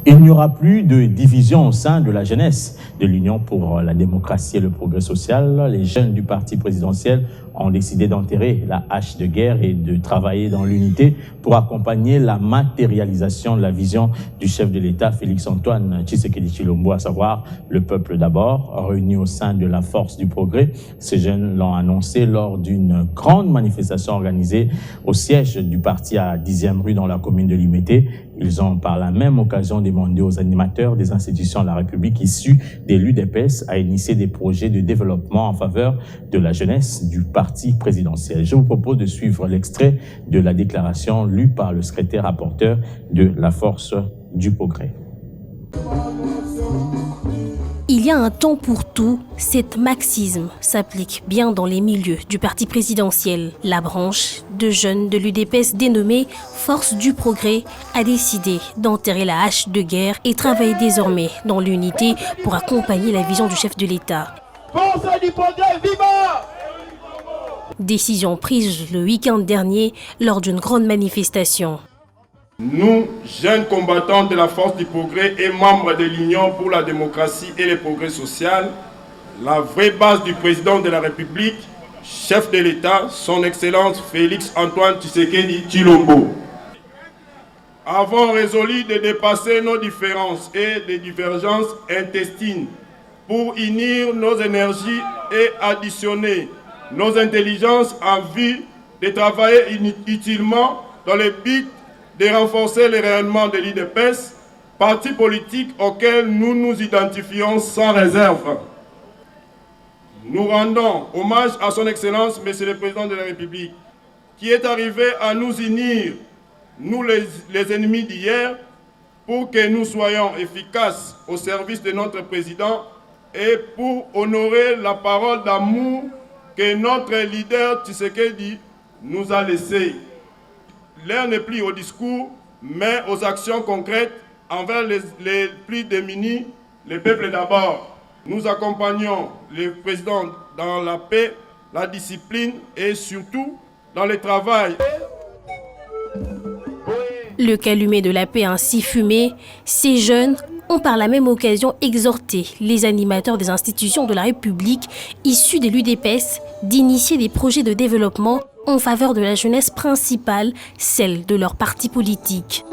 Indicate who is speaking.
Speaker 1: Il n'y aura plus de division au sein de la jeunesse de l'Union pour la démocratie et le progrès social. Les jeunes du parti présidentiel ont décidé d'enterrer la hache de guerre et de travailler dans l'unité pour accompagner la matérialisation de la vision du chef de l'État, Félix-Antoine Tshisekedi Tshilombo, à savoir le peuple d'abord, réuni au sein de la force du progrès. Ces jeunes l'ont annoncé lors d'une grande manifestation organisée au siège du parti à 10e rue dans la commune de Limete. Ils ont par la même occasion demandé aux animateurs des institutions de la République issus des l'UDPS à initier des projets de développement en faveur de la jeunesse du parti présidentiel. Je vous propose de suivre l'extrait de la déclaration lue par le secrétaire rapporteur de la Force du Progrès.
Speaker 2: Il y a un temps pour tout, cet marxisme s'applique bien dans les milieux du parti présidentiel. La branche de jeunes de l'UDPS dénommée Force du Progrès a décidé d'enterrer la hache de guerre et travailler désormais dans l'unité pour accompagner la vision du chef de l'État.
Speaker 3: Force du Progrès, viva!
Speaker 2: Décision prise le week-end dernier lors d'une grande manifestation.
Speaker 4: Nous, jeunes combattants de la Force du Progrès et membres de l'Union pour la démocratie et le progrès social, la vraie base du président de la République, chef de l'État, son Excellence Félix-Antoine Tshisekedi Tshilombo, avons résolu de dépasser nos différences et des divergences intestines pour unir nos énergies et additionner nos intelligences en vue de travailler utilement dans le but de renforcer le rayonnement de l'UDPS, parti politique auquel nous nous identifions sans réserve. Nous rendons hommage à son Excellence, Monsieur le Président de la République, qui est arrivé à nous unir, nous les ennemis d'hier, pour que nous soyons efficaces au service de notre Président et pour honorer la parole d'amour que notre leader Tshisekedi nous a laissée. L'heure n'est plus au discours, mais aux actions concrètes envers les plus démunis, les peuples d'abord. Nous accompagnons le président dans la paix, la discipline et surtout dans le travail.
Speaker 2: Le calumet de la paix ainsi fumé, ces jeunes ont par la même occasion exhorté les animateurs des institutions de la République issus de l'UDPS d'initier des projets de développement en faveur de la jeunesse principale, celle de leur parti politique.